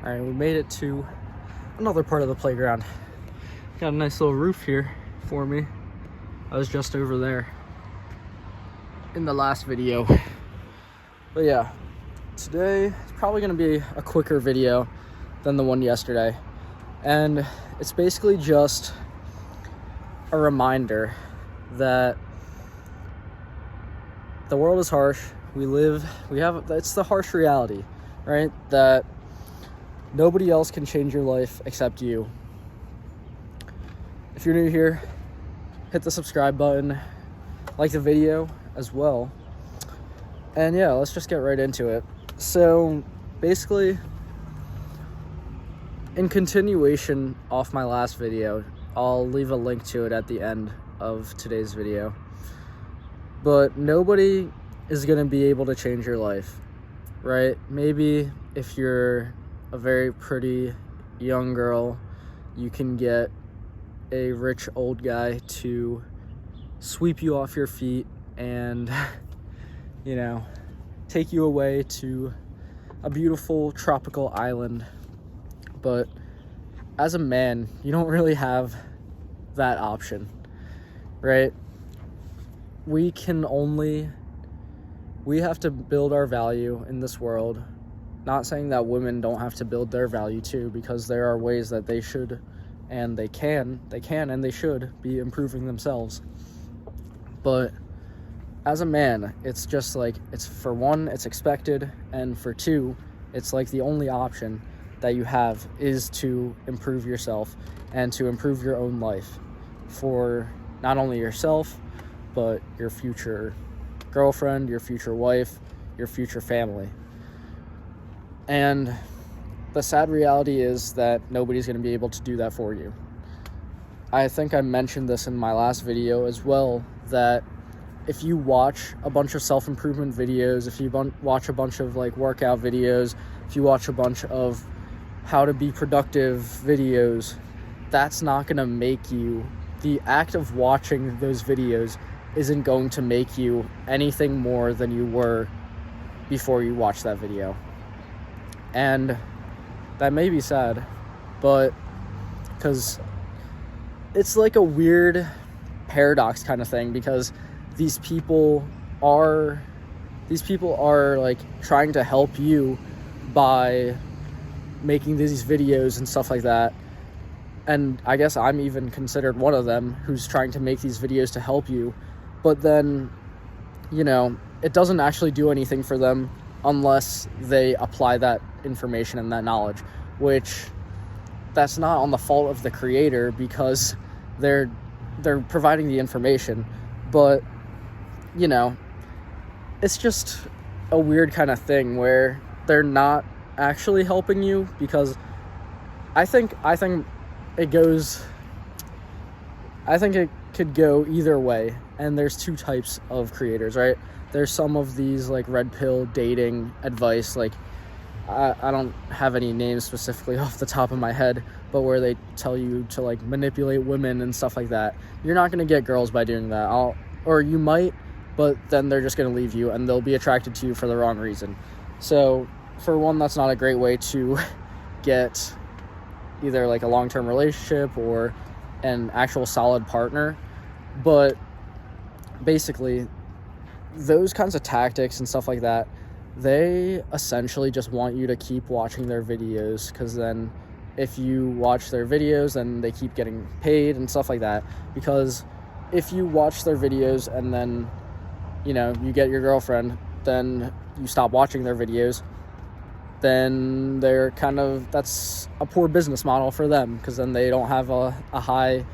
All right, we made it to another part of the playground. Got a nice little roof here for me. I was just over there in the last video. But yeah, today it's probably gonna be a quicker video than the one yesterday. And it's basically just a reminder that the world is harsh. It's the harsh reality, right? That nobody else can change your life except you. If you're new here, hit the subscribe button, like the video as well. And yeah, let's just get right into it. So basically, in continuation off my last video, I'll leave a link to it at the end of today's video. But nobody is going to be able to change your life, right? Maybe if you're a very pretty young girl, you can get a rich old guy to sweep you off your feet and, take you away to a beautiful tropical island. But as a man, you don't really have that option, right? We have to build our value in this world. Not saying that women don't have to build their value too, because there are ways that they should and they can and they should be improving themselves. But as a man, it's just like, it's for one, it's expected, and for two, it's like the only option that you have is to improve yourself and to improve your own life for not only yourself, but your future girlfriend, your future wife, your future family. And the sad reality is that nobody's going to be able to do that for you. I think I mentioned this in my last video as well, that if you watch a bunch of self-improvement videos, if you watch a bunch of workout videos, if you watch a bunch of how to be productive videos, that's not going to make you, the act of watching those videos isn't going to make you anything more than you were before you watched that video. And that may be sad, but because it's like a weird paradox kind of thing, because these people are trying to help you by making these videos and stuff like that. And I guess I'm even considered one of them who's trying to make these videos to help you. But then, it doesn't actually do anything for them unless they apply that information and that knowledge, which that's not on the fault of the creator, because they're providing the information. But, it's just a weird kind of thing where they're not actually helping you, because I think it could go either way. And there's two types of creators, right? There's some of these red pill dating advice, I don't have any names specifically off the top of my head, but where they tell you to manipulate women and stuff like that. You're not going to get girls by doing that. Or you might, but then they're just going to leave you and they'll be attracted to you for the wrong reason. So for one, that's not a great way to get either a long-term relationship or an actual solid partner. But basically, those kinds of tactics and stuff like that, they essentially just want you to keep watching their videos, because then if you watch their videos, then they keep getting paid and stuff like that. Because if you watch their videos and then you get your girlfriend, then you stop watching their videos, then that's a poor business model for them, because then they don't have a high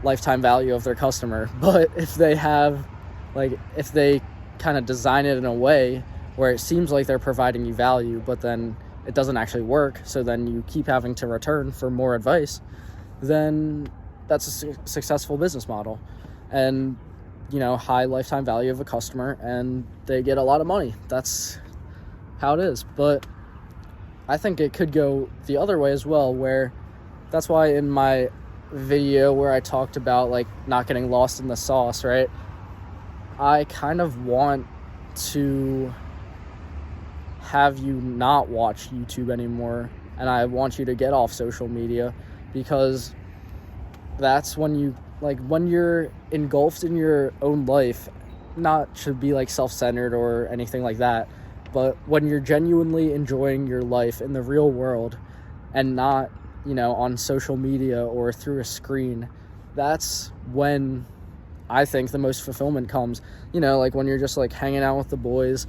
lifetime value of their customer. But if they have if they kind of design it in a way where it seems like they're providing you value, but then it doesn't actually work, so then you keep having to return for more advice, then that's a successful business model. And high lifetime value of a customer, and they get a lot of money. That's how it is. But I think it could go the other way as well, where that's why in my video where I talked about not getting lost in the sauce, right? I kind of want to have you not watch YouTube anymore, and I want you to get off social media, because that's when you, like, when you're engulfed in your own life, not to be like self-centered or anything like that, but when you're genuinely enjoying your life in the real world and not, on social media or through a screen, that's when I think the most fulfillment comes. Like when you're just like hanging out with the boys,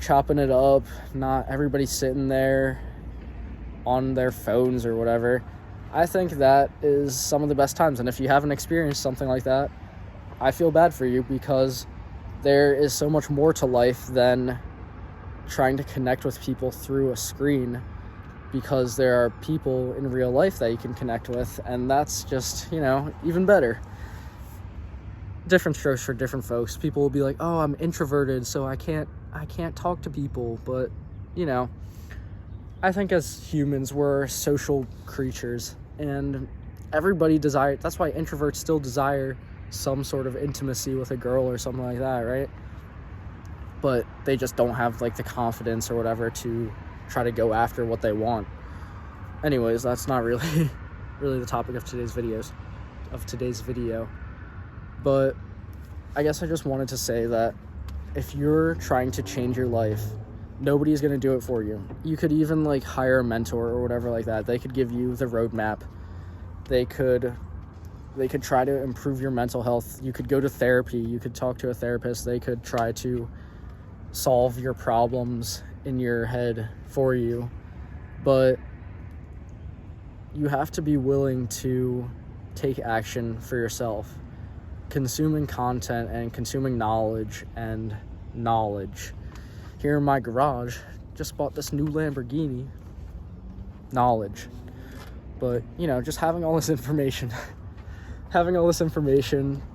chopping it up, not everybody sitting there on their phones or whatever. I think that is some of the best times. And if you haven't experienced something like that, I feel bad for you, because there is so much more to life than trying to connect with people through a screen, because there are people in real life that you can connect with, and that's just, even better. Different strokes for different folks. People will be like, oh, I'm introverted, so I can't talk to people. But, I think as humans, we're social creatures, and everybody desires, that's why introverts still desire some sort of intimacy with a girl or something like that, right? But they just don't have like the confidence or whatever to try to go after what they want. Anyways, that's not really the topic of today's video. But I guess I just wanted to say that if you're trying to change your life, nobody's going to do it for you. You could even like hire a mentor or whatever like that. They could give you the roadmap. They could try to improve your mental health. You could go to therapy. You could talk to a therapist. They could try to solve your problems in your head for you. But you have to be willing to take action for yourself. Consuming content and consuming knowledge. Here in my garage, just bought this new Lamborghini. Knowledge. But, just having all this information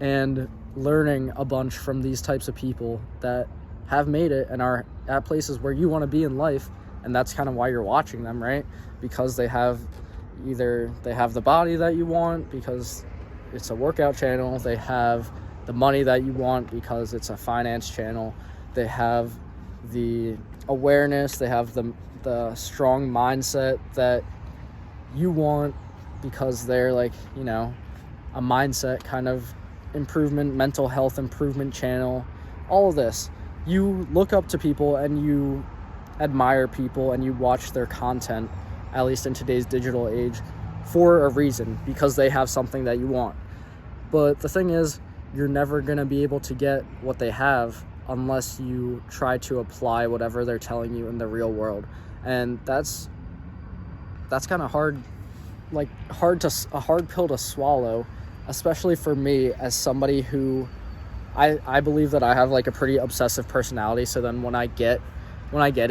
and learning a bunch from these types of people that have made it and are at places where you want to be in life. And that's kind of why you're watching them, right? Because they have the body that you want because it's a workout channel. They have the money that you want because it's a finance channel. They have the awareness. They have the strong mindset that you want because they're like, a mindset kind of improvement, mental health improvement channel. All of this. You look up to people and you admire people and you watch their content, at least in today's digital age, for a reason, because they have something that you want. But the thing is, you're never going to be able to get what they have unless you try to apply whatever they're telling you in the real world. And that's kind of hard, a hard pill to swallow, especially for me as somebody who I believe that I have like a pretty obsessive personality. So then when I get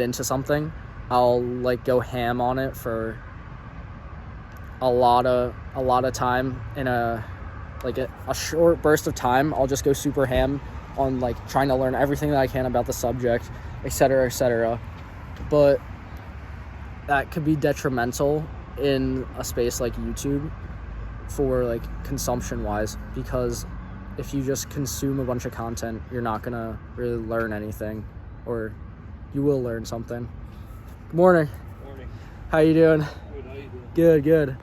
into something, I'll like go ham on it for a lot of time in a short burst of time. I'll just go super ham on like trying to learn everything that I can about the subject, etc. But that could be detrimental in a space like YouTube for like consumption wise, because if you just consume a bunch of content, you're not gonna really learn anything, or you will learn something. Good morning. Morning. How you doing? Good, how you doing? Good.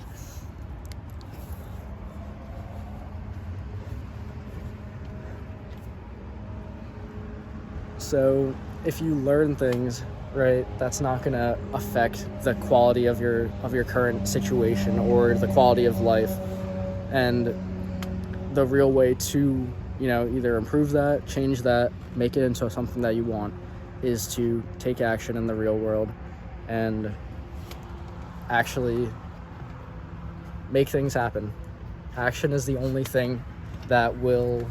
So if you learn things, right, that's not going to affect the quality of your current situation or the quality of life. And the real way to, either improve that, change that, make it into something that you want, is to take action in the real world and actually make things happen. Action is the only thing that will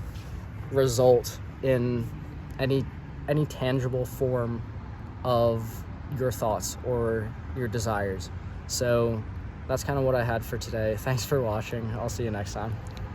result in any tangible form of your thoughts or your desires. So that's kind of what I had for today. Thanks for watching. I'll see you next time.